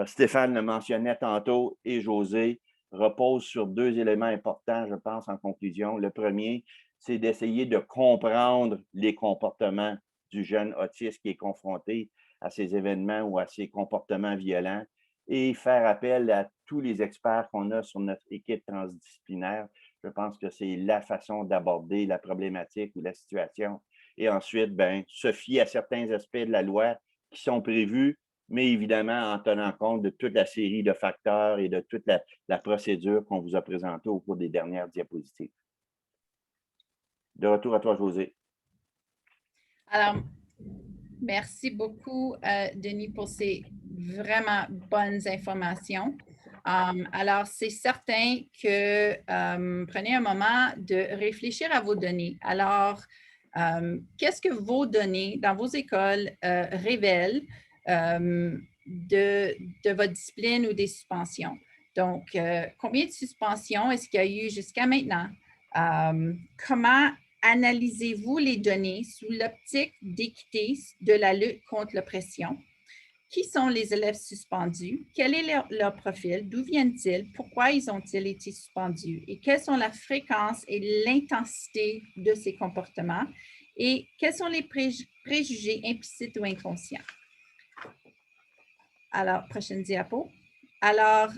Stéphane le mentionnait tantôt et José, repose sur 2 éléments importants, je pense, en conclusion. Le premier, c'est d'essayer de comprendre les comportements du jeune autiste qui est confronté à ces événements ou à ces comportements violents et faire appel à tous les experts qu'on a sur notre équipe transdisciplinaire. Je pense que c'est la façon d'aborder la problématique ou la situation. Et ensuite, se fier à certains aspects de la loi qui sont prévus, mais évidemment en tenant compte de toute la série de facteurs et de toute la procédure qu'on vous a présentée au cours des dernières diapositives. De retour à toi, José. Alors, merci beaucoup, Denis, pour ces vraiment bonnes informations. Alors, c'est certain que prenez un moment de réfléchir à vos données. Alors, qu'est-ce que vos données dans vos écoles révèlent de votre discipline ou des suspensions? Donc, combien de suspensions est-ce qu'il y a eu jusqu'à maintenant? Comment analysez-vous les données sous l'optique d'équité de la lutte contre l'oppression? Qui sont les élèves suspendus? Quel est leur profil? D'où viennent-ils? Pourquoi ils ont-ils été suspendus? Et quelles sont la fréquence et l'intensité de ces comportements? Et quels sont les préjugés implicites ou inconscients? Alors, prochaine diapo. Alors,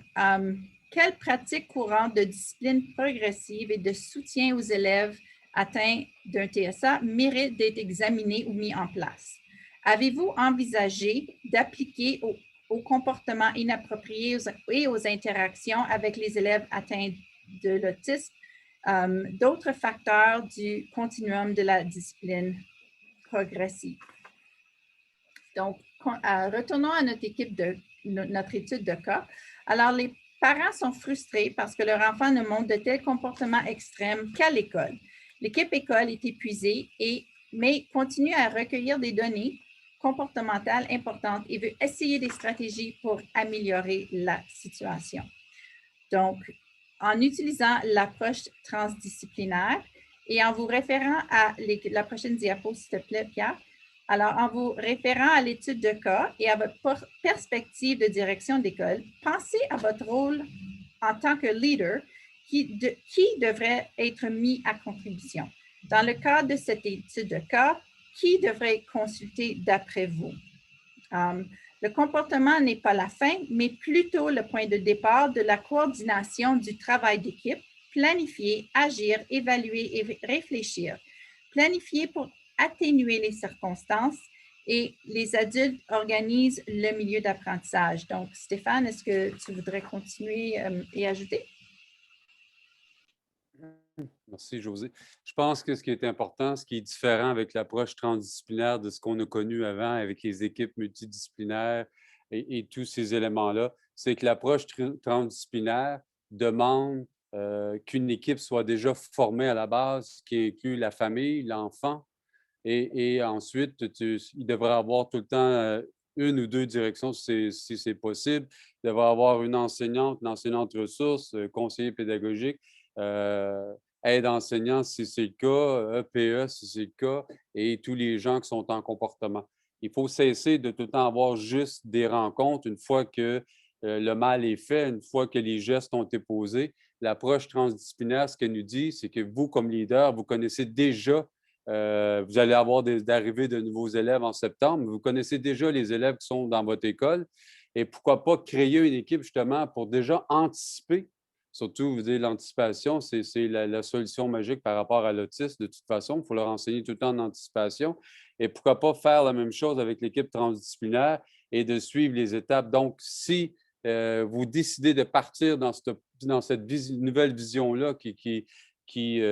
quelles pratiques courantes de discipline progressive et de soutien aux élèves atteints d'un TSA méritent d'être examinées ou mis en place? Avez-vous envisagé d'appliquer aux comportements inappropriés et aux interactions avec les élèves atteints de l'autisme d'autres facteurs du continuum de la discipline progressive? Donc, retournons à notre étude de cas. Alors, les parents sont frustrés parce que leur enfant ne montre de tels comportements extrêmes qu'à l'école. L'équipe école est épuisée, mais continue à recueillir des données comportementales importantes et veut essayer des stratégies pour améliorer la situation. Donc, en utilisant l'approche transdisciplinaire et en vous référant à la prochaine diapo, s'il te plaît, Pierre. Alors, en vous référant à l'étude de cas et à votre perspective de direction d'école, pensez à votre rôle en tant que leader qui devrait être mis à contribution. Dans le cadre de cette étude de cas, qui devrait consulter d'après vous? Le comportement n'est pas la fin, mais plutôt le point de départ de la coordination du travail d'équipe, planifier, agir, évaluer et réfléchir. Planifier pour atténuer les circonstances et les adultes organisent le milieu d'apprentissage. Donc, Stéphane, est-ce que tu voudrais continuer et ajouter? Merci, José. Je pense que ce qui est important, ce qui est différent avec l'approche transdisciplinaire de ce qu'on a connu avant avec les équipes multidisciplinaires et tous ces éléments-là, c'est que l'approche transdisciplinaire demande qu'une équipe soit déjà formée à la base, qui inclut la famille, l'enfant, et ensuite, il devrait avoir tout le temps une ou deux directions si c'est possible. Il devrait avoir une enseignante ressource, conseiller pédagogique, aide enseignant si c'est le cas, EPE si c'est le cas, et tous les gens qui sont en comportement. Il faut cesser de tout le temps avoir juste des rencontres une fois que le mal est fait, une fois que les gestes ont été posés. L'approche transdisciplinaire, ce qu'elle nous dit, c'est que vous, comme leader, vous connaissez déjà vous allez avoir d'arrivées de nouveaux élèves en septembre. Vous connaissez déjà les élèves qui sont dans votre école. Et pourquoi pas créer une équipe justement pour déjà anticiper. Surtout, vous dites l'anticipation, c'est la solution magique par rapport à l'autisme. De toute façon, il faut leur enseigner tout le temps en anticipation. Et pourquoi pas faire la même chose avec l'équipe transdisciplinaire et de suivre les étapes. Donc, si vous décidez de partir dans cette nouvelle vision-là qui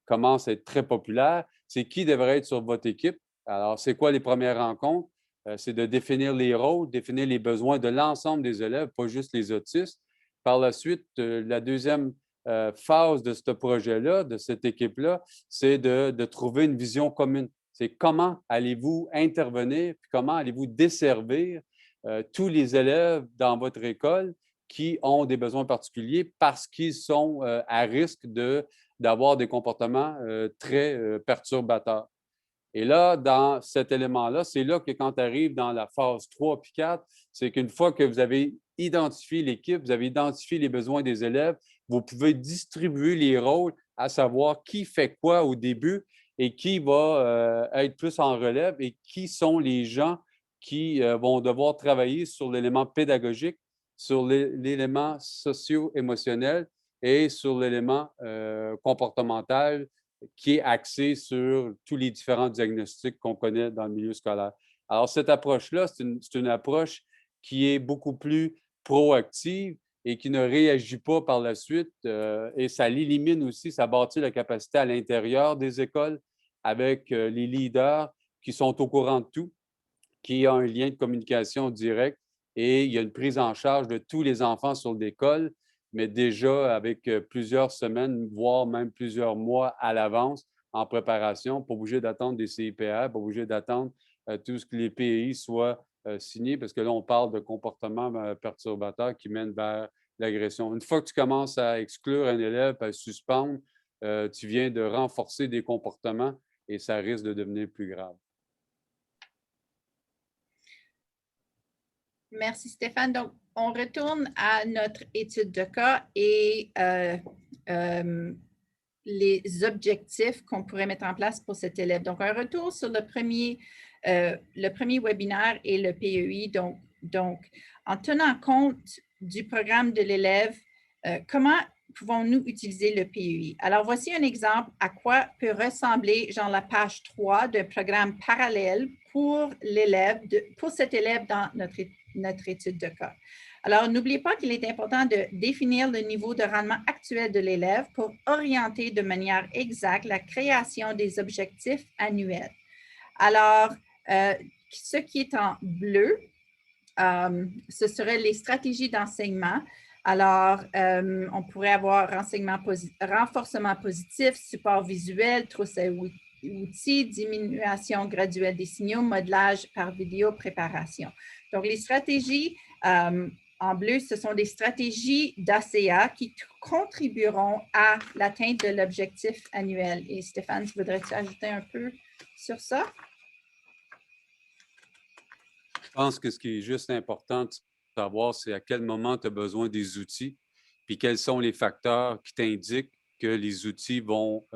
commence à être très populaire, c'est qui devrait être sur votre équipe. Alors, c'est quoi les premières rencontres? C'est de définir les rôles, définir les besoins de l'ensemble des élèves, pas juste les autistes. Par la suite, la deuxième phase de ce projet-là, de cette équipe-là, c'est de trouver une vision commune. C'est comment allez-vous intervenir, puis comment allez-vous desservir tous les élèves dans votre école qui ont des besoins particuliers parce qu'ils sont à risque d'avoir des comportements très perturbateurs. Et là, dans cet élément-là, c'est là que quand tu arrives dans la phase 3 puis 4, c'est qu'une fois que vous avez identifié l'équipe, vous avez identifié les besoins des élèves, vous pouvez distribuer les rôles, à savoir qui fait quoi au début et qui va être plus en relève et qui sont les gens qui vont devoir travailler sur l'élément pédagogique, sur l'élément socio-émotionnel et sur l'élément comportemental qui est axé sur tous les différents diagnostics qu'on connaît dans le milieu scolaire. Alors, cette approche-là, c'est une approche qui est beaucoup plus proactive et qui ne réagit pas par la suite. Et ça l'élimine aussi, ça bâtit la capacité à l'intérieur des écoles avec les leaders qui sont au courant de tout, qui ont un lien de communication direct et il y a une prise en charge de tous les enfants sur l'école, mais déjà avec plusieurs semaines, voire même plusieurs mois à l'avance en préparation, pas obligé d'attendre des CIPR, pas obligé d'attendre tout ce que les PEI soient signés, parce que là, on parle de comportements perturbateurs qui mènent vers l'agression. Une fois que tu commences à exclure un élève, à le suspendre, tu viens de renforcer des comportements et ça risque de devenir plus grave. Merci Stéphane. Donc, on retourne à notre étude de cas et les objectifs qu'on pourrait mettre en place pour cet élève. Donc, un retour sur le premier webinaire et le PEI. Donc, en tenant compte du programme de l'élève, comment pouvons-nous utiliser le PEI? Alors, voici un exemple à quoi peut ressembler, genre la page 3 d'un programme parallèle pour cet élève dans notre étude de cas. Alors, n'oubliez pas qu'il est important de définir le niveau de rendement actuel de l'élève pour orienter de manière exacte la création des objectifs annuels. Alors, ce qui est en bleu, ce seraient les stratégies d'enseignement Alors, on pourrait avoir renforcement positif, support visuel, trousse à outils, diminution graduelle des signaux, modelage par vidéo, préparation. Donc, les stratégies en bleu, ce sont des stratégies d'ACA qui contribueront à l'atteinte de l'objectif annuel. Et Stéphane, voudrais-tu ajouter un peu sur ça? Je pense que ce qui est juste important de savoir, c'est à quel moment tu as besoin des outils, puis quels sont les facteurs qui t'indiquent que les outils vont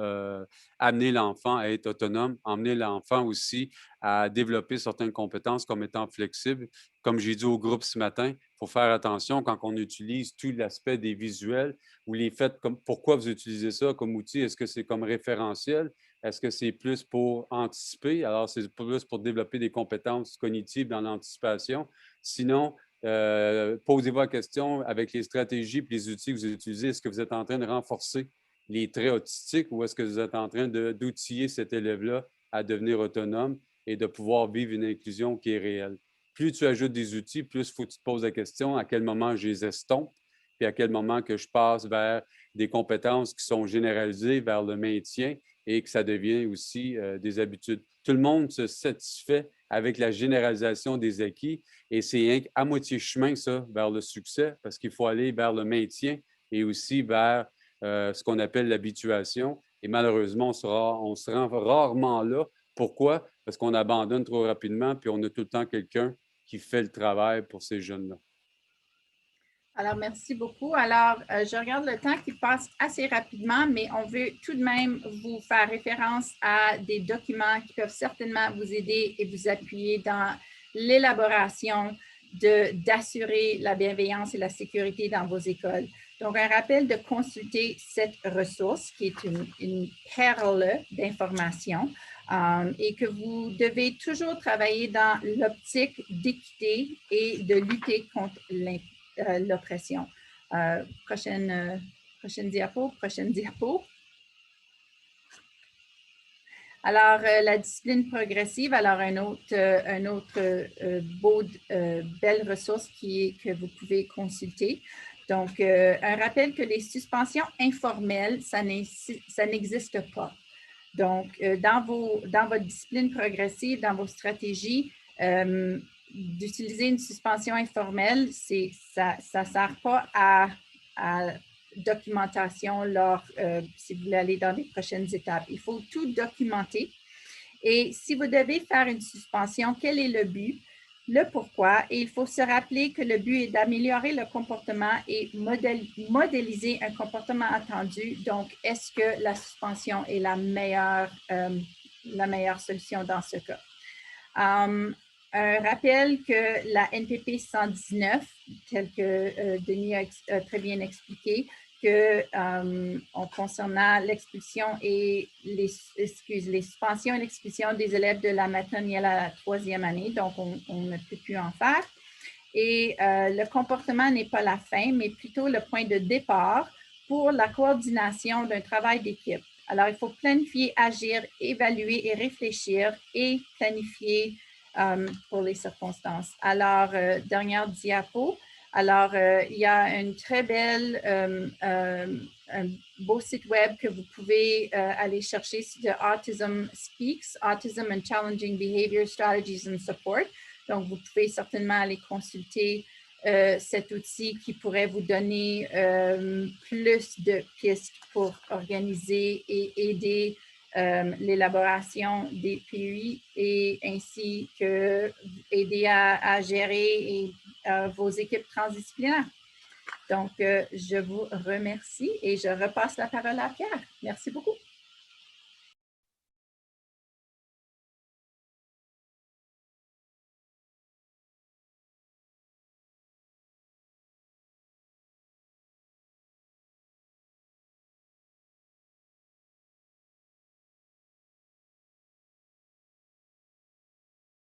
amener l'enfant à être autonome, emmener l'enfant aussi à développer certaines compétences comme étant flexible. Comme j'ai dit au groupe ce matin, il faut faire attention quand on utilise tout l'aspect des visuels ou les faits comme pourquoi vous utilisez ça comme outil. Est-ce que c'est comme référentiel? Est-ce que c'est plus pour anticiper? Alors, c'est plus pour développer des compétences cognitives dans l'anticipation. Sinon, posez-vous la question avec les stratégies et les outils que vous utilisez, est-ce que vous êtes en train de renforcer les traits autistiques ou est-ce que vous êtes en train d'outiller cet élève-là à devenir autonome et de pouvoir vivre une inclusion qui est réelle? Plus tu ajoutes des outils, plus il faut que tu te poses la question à quel moment je les estompe, puis à quel moment que je passe vers des compétences qui sont généralisées vers le maintien et que ça devient aussi des habitudes. Tout le monde se satisfait avec la généralisation des acquis et c'est à moitié chemin, ça, vers le succès, parce qu'il faut aller vers le maintien et aussi vers ce qu'on appelle l'habituation. Et malheureusement, on se rend rarement là. Pourquoi? Parce qu'on abandonne trop rapidement, puis on a tout le temps quelqu'un qui fait le travail pour ces jeunes-là. Alors, merci beaucoup. Alors, je regarde le temps qui passe assez rapidement, mais on veut tout de même vous faire référence à des documents qui peuvent certainement vous aider et vous appuyer dans l'élaboration d'assurer la bienveillance et la sécurité dans vos écoles. Donc, un rappel de consulter cette ressource qui est une perle d'informations et que vous devez toujours travailler dans l'optique d'équité et de lutter contre l'oppression. Prochaine diapo. Alors, la discipline progressive, alors un autre belle ressource que vous pouvez consulter. Donc, un rappel que les suspensions informelles, ça n'existe pas. Donc, dans votre discipline progressive, dans vos stratégies, d'utiliser une suspension informelle, ça ne sert pas à documentation si vous voulez aller dans les prochaines étapes. Il faut tout documenter. Et si vous devez faire une suspension, quel est le but, le pourquoi? Et il faut se rappeler que le but est d'améliorer le comportement et modéliser un comportement attendu. Donc, est-ce que la suspension est la meilleure solution dans ce cas? Un rappel que la NPP 119, tel que Denis a très bien expliqué, que concernant l'expulsion et les suspensions et l'expulsion des élèves de la maternelle à la 3e année, donc on ne peut plus en faire. Et le comportement n'est pas la fin, mais plutôt le point de départ pour la coordination d'un travail d'équipe. Alors, il faut planifier, agir, évaluer et réfléchir et planifier pour les circonstances. Alors, dernière diapo. Alors, il y a une très belle, un beau site web que vous pouvez aller chercher, c'est de Autism Speaks, Autism and Challenging Behavior Strategies and Support. Donc, vous pouvez certainement aller consulter cet outil qui pourrait vous donner plus de pistes pour organiser et aider l'élaboration des PUI et ainsi que aider à gérer vos équipes transdisciplinaires. Donc, je vous remercie et je repasse la parole à Pierre. Merci beaucoup.